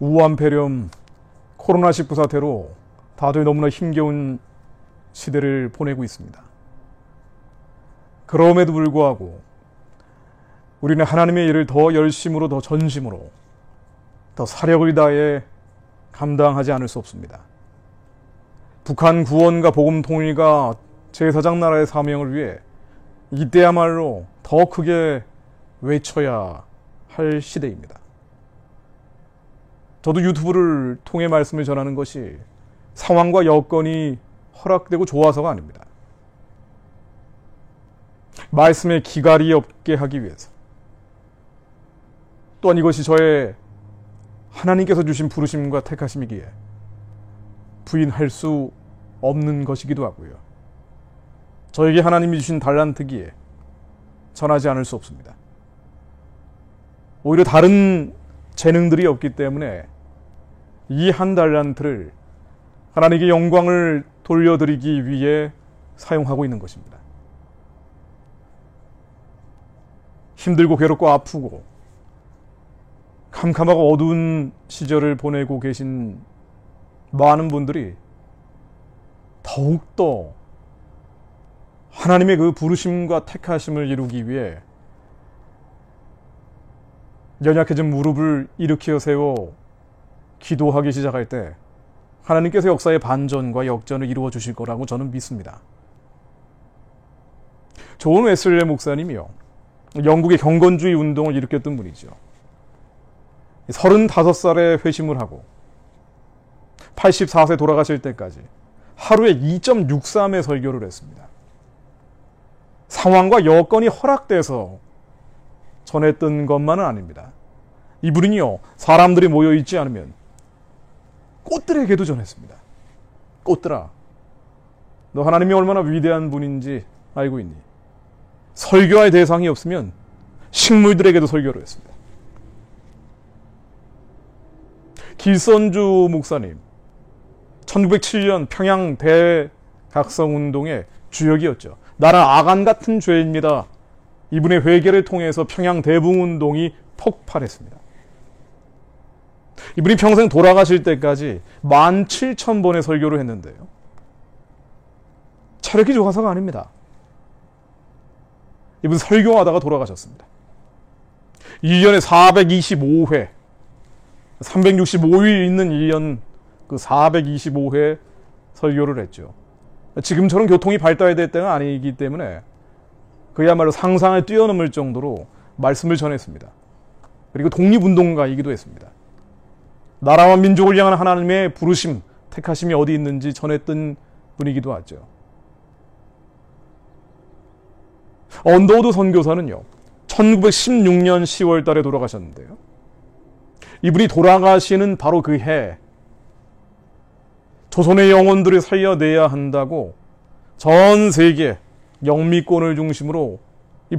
우한 폐렴, 코로나19 사태로 다들 너무나 힘겨운 시대를 보내고 있습니다. 그럼에도 불구하고 우리는 하나님의 일을 더 열심으로, 더 전심으로, 더 사력을 다해 감당하지 않을 수 없습니다. 북한 구원과 복음 통일과 제사장 나라의 사명을 위해 이때야말로 더 크게 외쳐야 할 시대입니다. 저도 유튜브를 통해 말씀을 전하는 것이 상황과 여건이 허락되고 좋아서가 아닙니다. 말씀에 기갈이 없게 하기 위해서, 또한 이것이 저의 하나님께서 주신 부르심과 택하심이기에 부인할 수 없는 것이기도 하고요. 저에게 하나님이 주신 달란트기에 전하지 않을 수 없습니다. 오히려 다른 재능들이 없기 때문에 이 한 달란트를 하나님께 영광을 돌려드리기 위해 사용하고 있는 것입니다. 힘들고 괴롭고 아프고 캄캄하고 어두운 시절을 보내고 계신 많은 분들이 더욱더 하나님의 그 부르심과 택하심을 이루기 위해 연약해진 무릎을 일으켜 세워 기도하기 시작할 때 하나님께서 역사의 반전과 역전을 이루어 주실 거라고 저는 믿습니다. 존 웨슬레 목사님이요, 영국의 경건주의 운동을 일으켰던 분이죠. 35살에 회심을 하고 84세 돌아가실 때까지 하루에 2.63의 설교를 했습니다. 상황과 여건이 허락돼서 전했던 것만은 아닙니다. 이분은요, 사람들이 모여있지 않으면 꽃들에게도 전했습니다. 꽃들아, 너 하나님이 얼마나 위대한 분인지 알고 있니? 설교할 대상이 없으면 식물들에게도 설교를 했습니다. 길선주 목사님, 1907년 평양 대각성운동의 주역이었죠. 나는 아간 같은 죄입니다. 이분의 회개를 통해서 평양 대붕운동이 폭발했습니다. 이분이 평생 돌아가실 때까지 17,000번의 설교를 했는데요, 체력이 좋아서가 아닙니다. 이분 설교하다가 돌아가셨습니다. 1년에 425회, 365일 있는 1년 그 425회 설교를 했죠. 지금처럼 교통이 발달될 때가 아니기 때문에 그야말로 상상을 뛰어넘을 정도로 말씀을 전했습니다. 그리고 독립운동가이기도 했습니다. 나라와 민족을 향한 하나님의 부르심, 택하심이 어디 있는지 전했던 분이기도 하죠. 언더우드 선교사는요, 1916년 10월 달에 돌아가셨는데요, 이분이 돌아가시는 바로 그 해, 조선의 영혼들을 살려내야 한다고 전 세계 영미권을 중심으로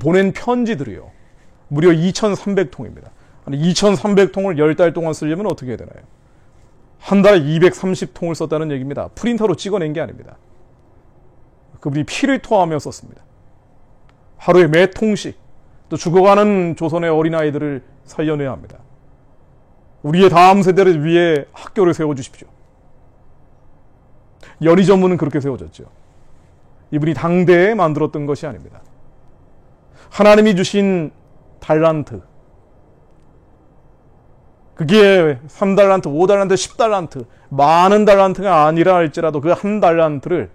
보낸 편지들이요, 무려 2,300통입니다. 아니, 2,300통을 10달 동안 쓰려면 어떻게 해야 되나요? 한 달에 230통을 썼다는 얘기입니다. 프린터로 찍어낸 게 아닙니다. 그분이 피를 토하며 썼습니다. 하루에 몇 통씩, 또 죽어가는 조선의 어린아이들을 살려내야 합니다. 우리의 다음 세대를 위해 학교를 세워주십시오. 연희 전문은 그렇게 세워졌죠. 이분이 당대에 만들었던 것이 아닙니다. 하나님이 주신 달란트, 그게 3달란트, 5달란트, 10달란트, 많은 달란트가 아니라 할지라도 그 한 달란트를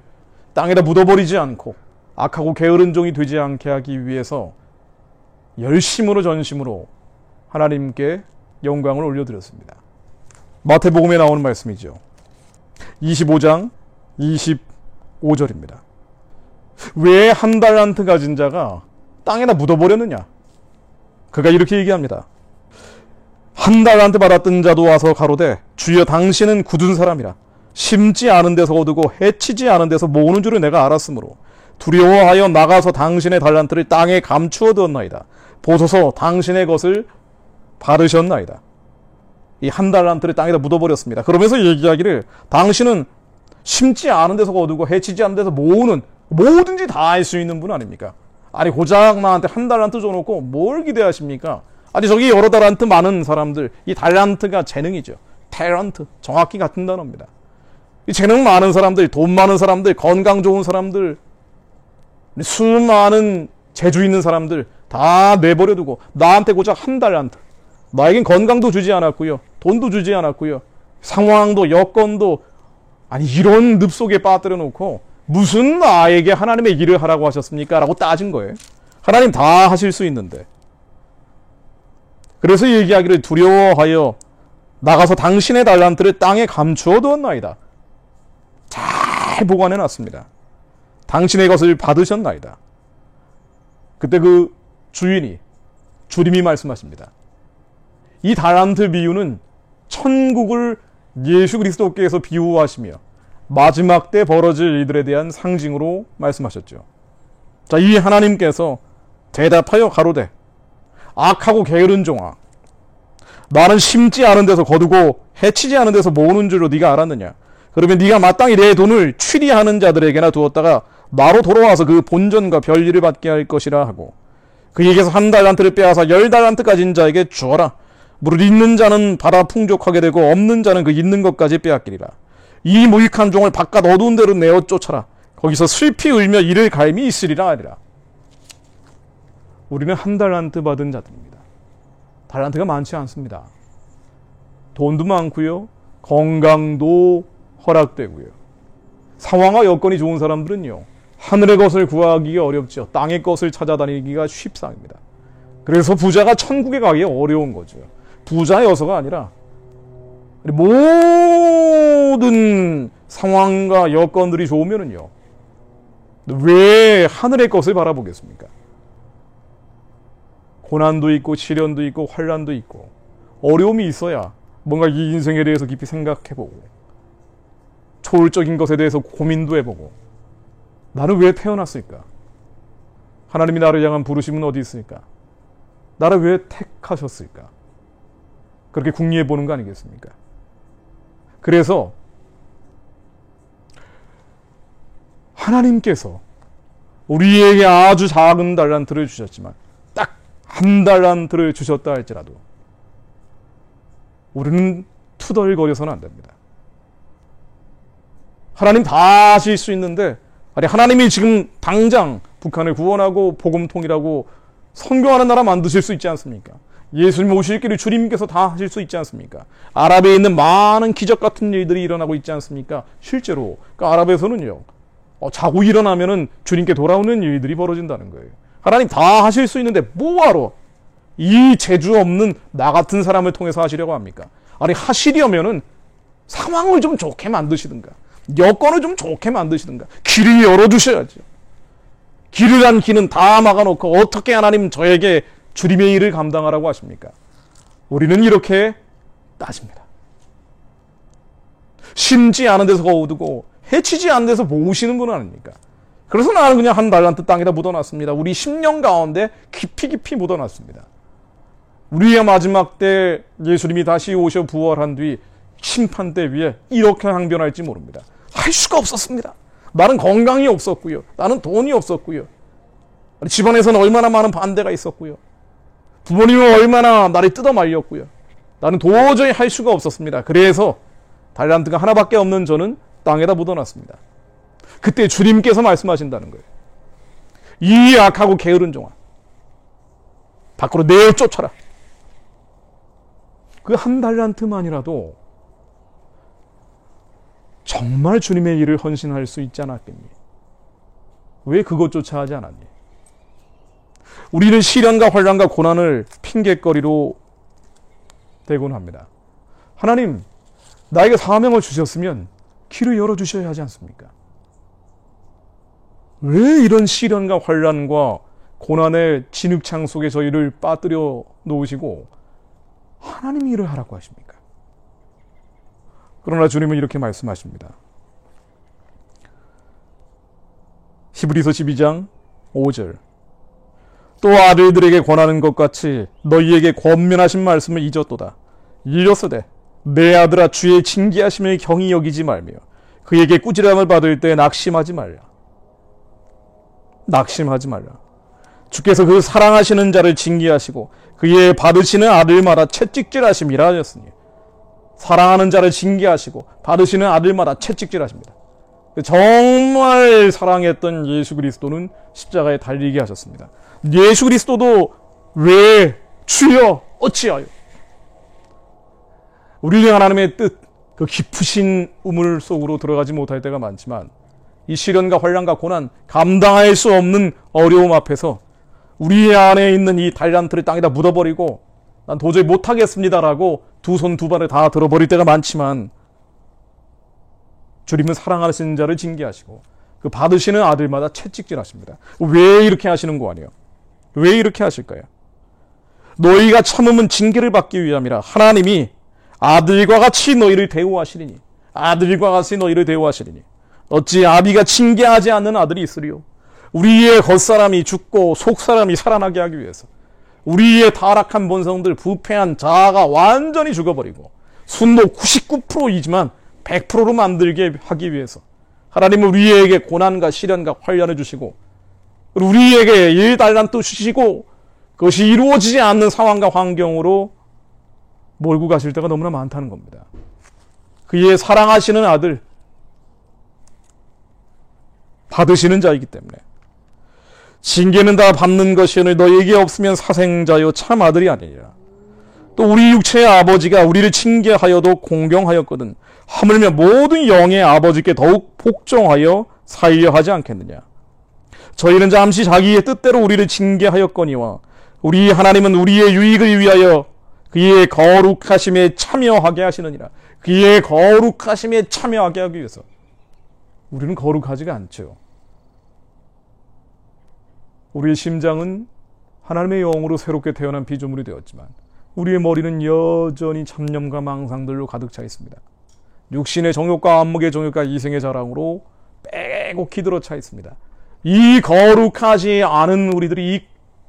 땅에다 묻어버리지 않고 악하고 게으른 종이 되지 않게 하기 위해서 열심으로 전심으로 하나님께 영광을 올려드렸습니다. 마태복음에 나오는 말씀이죠. 25장 25절입니다. 왜 한 달란트 가진 자가 땅에다 묻어버렸느냐? 그가 이렇게 얘기합니다. 한 달란트 받았던 자도 와서 가로되 주여 당신은 굳은 사람이라 심지 않은 데서 거두고 해치지 않은 데서 모으는 줄을 내가 알았으므로 두려워하여 나가서 당신의 달란트를 땅에 감추어 두었나이다. 보소서 당신의 것을 받으셨나이다. 이 한 달란트를 땅에다 묻어버렸습니다. 그러면서 얘기하기를 당신은 심지 않은 데서 거두고 해치지 않은 데서 모으는 뭐든지 다 할 수 있는 분 아닙니까? 아니 고작 나한테 한 달란트 줘놓고 뭘 기대하십니까? 아니 저기 여러 달란트 많은 사람들, 이 달란트가 재능이죠. 탤런트, 정확히 같은 단어입니다. 이 재능 많은 사람들, 돈 많은 사람들, 건강 좋은 사람들, 수많은 재주 있는 사람들 다 내버려두고 나한테 고작 한 달란트, 나에겐 건강도 주지 않았고요, 돈도 주지 않았고요, 상황도 여건도, 아니 이런 늪 속에 빠뜨려 놓고 무슨 나에게 하나님의 일을 하라고 하셨습니까? 라고 따진 거예요. 하나님 다 하실 수 있는데. 그래서 얘기하기를 두려워하여 나가서 당신의 달란트를 땅에 감추어 두었나이다. 잘 보관해 놨습니다. 당신의 것을 받으셨나이다. 그때 그 주인이, 주님이 말씀하십니다. 이 달란트 비유는 천국을 예수 그리스도께서 비유하시며 마지막 때 벌어질 일들에 대한 상징으로 말씀하셨죠. 자, 이 하나님께서 대답하여 가로되 악하고 게으른 종아, 나는 심지 않은 데서 거두고 해치지 않은 데서 모으는 줄로 네가 알았느냐? 그러면 네가 마땅히 내 돈을 취리하는 자들에게나 두었다가 나로 돌아와서 그 본전과 별일을 받게 할 것이라 하고, 그에게서 한 달란트를 빼앗아 10달란트 가진 자에게 주어라. 무릇 있는 자는 받아 풍족하게 되고 없는 자는 그 있는 것까지 빼앗기리라. 이 무익한 종을 바깥 어두운 데로 내어 쫓아라. 거기서 슬피 울며 이를 갈미 있으리라 하리라. 우리는 한 달란트 받은 자들입니다. 달란트가 많지 않습니다. 돈도 많고요, 건강도 허락되고요. 상황과 여건이 좋은 사람들은요, 하늘의 것을 구하기가 어렵죠. 땅의 것을 찾아다니기가 쉽상입니다. 그래서 부자가 천국에 가기 어려운 거죠. 부자여서가 아니라 모든 상황과 여건들이 좋으면은요, 왜 하늘의 것을 바라보겠습니까? 고난도 있고 시련도 있고 환난도 있고 어려움이 있어야 뭔가 이 인생에 대해서 깊이 생각해보고 초월적인 것에 대해서 고민도 해보고, 나는 왜 태어났을까? 하나님이 나를 향한 부르심은 어디 있을까? 나를 왜 택하셨을까? 그렇게 궁리해 보는 거 아니겠습니까? 그래서 하나님께서 우리에게 아주 작은 달란트를 주셨지만 딱 한 달란트를 주셨다 할지라도 우리는 투덜거려서는 안 됩니다. 하나님 다 하실 수 있는데, 아니 하나님이 지금 당장 북한을 구원하고 복음 통일하고 선교하는 나라 만드실 수 있지 않습니까? 예수님 오실 길을 주님께서 다 하실 수 있지 않습니까? 아랍에 있는 많은 기적 같은 일들이 일어나고 있지 않습니까? 실제로 그 아랍에서는요, 자고 일어나면은 주님께 돌아오는 일들이 벌어진다는 거예요. 하나님 다 하실 수 있는데 뭐하러 이 재주 없는 나 같은 사람을 통해서 하시려고 합니까? 아니 하시려면은 상황을 좀 좋게 만드시든가 여건을 좀 좋게 만드시든가 길을 열어주셔야죠. 길을 한 길은 다 막아놓고 어떻게 하나님 저에게 주님의 일을 감당하라고 하십니까? 우리는 이렇게 따집니다. 심지 않은 데서 거두고 해치지 않은 데서 모으시는 분 아닙니까? 그래서 나는 그냥 한 달란트 땅에다 묻어놨습니다. 우리 10년 가운데 깊이 깊이 묻어놨습니다. 우리의 마지막 때 예수님이 다시 오셔 부활한 뒤 심판대 위에 이렇게 항변할지 모릅니다. 할 수가 없었습니다. 나는 건강이 없었고요, 나는 돈이 없었고요, 집안에서는 얼마나 많은 반대가 있었고요, 부모님은 얼마나 나를 뜯어 말렸고요, 나는 도저히 할 수가 없었습니다. 그래서 달란트가 하나밖에 없는 저는 땅에다 묻어놨습니다. 그때 주님께서 말씀하신다는 거예요. 이 악하고 게으른 종아, 밖으로 내어 쫓아라. 그 한 달란트만이라도 정말 주님의 일을 헌신할 수 있지 않았겠니? 왜 그것조차 하지 않았니? 우리는 시련과 환난과 고난을 핑계거리로 대곤 합니다. 하나님, 나에게 사명을 주셨으면 길을 열어주셔야 하지 않습니까? 왜 이런 시련과 환난과 고난의 진흙창 속에 저희를 빠뜨려 놓으시고 하나님이 일을 하라고 하십니까? 그러나 주님은 이렇게 말씀하십니다. 히브리서 12장 5절, 또 아들들에게 권하는 것 같이 너희에게 권면하신 말씀을 잊었도다. 일렀으되 내 아들아, 주의 징계하심을 경히 여기지 말며 그에게 꾸지람을 받을 때 낙심하지 말라. 낙심하지 말라. 주께서 그 사랑하시는 자를 징계하시고 그의 받으시는 아들마다 채찍질하심이라 하셨으니, 사랑하는 자를 징계하시고 받으시는 아들마다 채찍질하십니다. 정말 사랑했던 예수 그리스도는 십자가에 달리게 하셨습니다. 예수 그리스도도 왜 주여 어찌하여, 우리는 하나님의 뜻, 그 깊으신 우물 속으로 들어가지 못할 때가 많지만 이 시련과 환난과 고난, 감당할 수 없는 어려움 앞에서 우리 안에 있는 이 달란트를 땅에다 묻어버리고 난 도저히 못하겠습니다라고 두 손 두 발을 다 들어버릴 때가 많지만, 주님은 사랑하시는 자를 징계하시고 그 받으시는 아들마다 채찍질하십니다. 왜 이렇게 하시는 거 아니에요? 왜 이렇게 하실까요? 너희가 참으면 징계를 받기 위함이라. 하나님이 아들과 같이 너희를 대우하시리니, 아들과 같이 너희를 대우하시리니 어찌 아비가 징계하지 않는 아들이 있으리요. 우리의 겉사람이 죽고 속사람이 살아나게 하기 위해서 우리의 타락한 본성들, 부패한 자아가 완전히 죽어버리고 순도 99%이지만 100%로 만들게 하기 위해서 하나님은 우리에게 고난과 시련과 환난을 주시고 우리에게 1달란트 주시고 그것이 이루어지지 않는 상황과 환경으로 몰고 가실 때가 너무나 많다는 겁니다. 그의 사랑하시는 아들, 받으시는 자이기 때문에. 징계는 다 받는 것이오늘 너희에게 없으면 사생자요 참 아들이 아니니라. 또 우리 육체의 아버지가 우리를 징계하여도 공경하였거든 하물며 모든 영의 아버지께 더욱 복종하여 살려 하지 않겠느냐. 저희는 잠시 자기의 뜻대로 우리를 징계하였거니와 우리 하나님은 우리의 유익을 위하여 그의 거룩하심에 참여하게 하시느니라. 그의 거룩하심에 참여하게 하기 위해서. 우리는 거룩하지가 않죠. 우리의 심장은 하나님의 영으로 새롭게 태어난 피조물이 되었지만 우리의 머리는 여전히 잡념과 망상들로 가득 차 있습니다. 육신의 정욕과 안목의 정욕과 이생의 자랑으로 빼곡히 들어차 있습니다. 이 거룩하지 않은 우리들이 이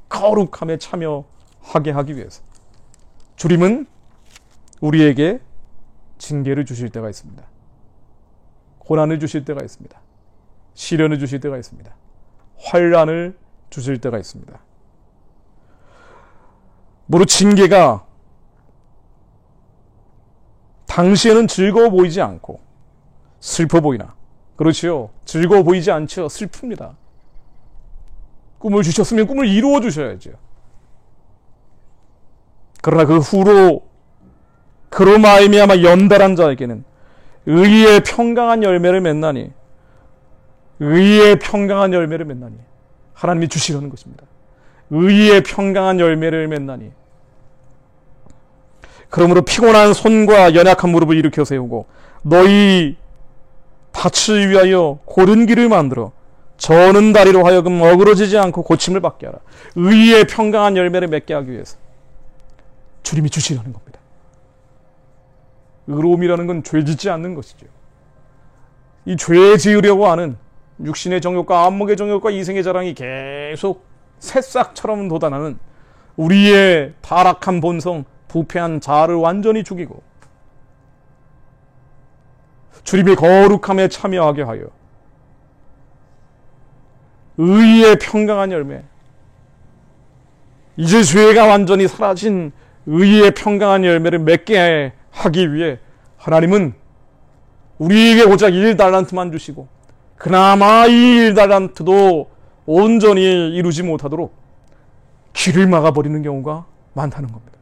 거룩함에 참여하게 하기 위해서 주님은 우리에게 징계를 주실 때가 있습니다. 고난을 주실 때가 있습니다. 시련을 주실 때가 있습니다. 환난을 주실 때가 있습니다. 무릇 징계가 당시에는 즐거워 보이지 않고 슬퍼 보이나, 그렇지요, 즐거워 보이지 않죠. 슬픕니다. 꿈을 주셨으면 꿈을 이루어 주셔야죠. 그러나 그 후로 그로 말미암아 연달한 자에게는 의의 평강한 열매를 맺나니, 의의 평강한 열매를 맺나니 하나님이 주시려는 것입니다. 의의 평강한 열매를 맺나니. 그러므로 피곤한 손과 연약한 무릎을 일으켜 세우고 너희 밭을 위하여 고른 길을 만들어 저는 다리로 하여금 어그러지지 않고 고침을 받게 하라. 의의 평강한 열매를 맺게 하기 위해서 주님이 주시려는 겁니다. 의로움이라는 건 죄 짓지 않는 것이죠. 이 죄 지으려고 하는 육신의 정욕과 안목의 정욕과 이생의 자랑이 계속 새싹처럼 돋아나는 우리의 타락한 본성, 부패한 자아를 완전히 죽이고 주님의 거룩함에 참여하게 하여 의의 평강한 열매, 이제 죄가 완전히 사라진 의의 평강한 열매를 맺게 하기 위해 하나님은 우리에게 고작 1달란트만 주시고 그나마 이 1달란트도 온전히 이루지 못하도록 길을 막아버리는 경우가 많다는 겁니다.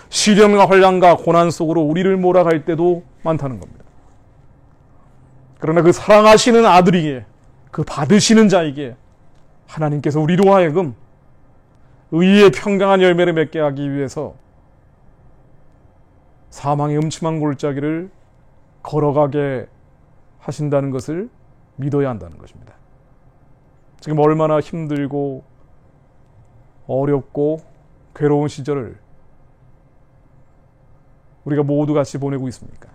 시련과 환난과 고난 속으로 우리를 몰아갈 때도 많다는 겁니다. 그러나 그 사랑하시는 아들이기에, 그 받으시는 자에게 하나님께서 우리로 하여금 의의 평강한 열매를 맺게 하기 위해서 사망의 음침한 골짜기를 걸어가게 하신다는 것을 믿어야 한다는 것입니다. 지금 얼마나 힘들고 어렵고 괴로운 시절을 우리가 모두 같이 보내고 있습니까?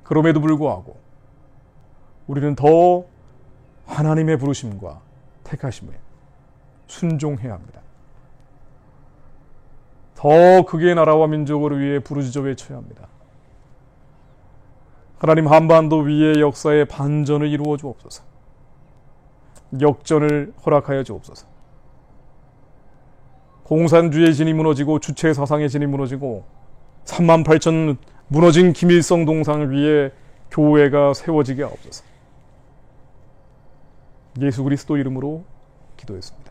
그럼에도 불구하고 우리는 더 하나님의 부르심과 택하심에 순종해야 합니다. 더 그의 나라와 민족을 위해 부르짖어 외쳐야 합니다. 하나님 한반도 위의 역사의 반전을 이루어 주옵소서. 역전을 허락하여 주옵소서. 공산주의 진이 무너지고 주체 사상의 진이 무너지고 38,000 무너진 김일성 동상 위에 교회가 세워지게 하옵소서. 예수 그리스도 이름으로 기도했습니다.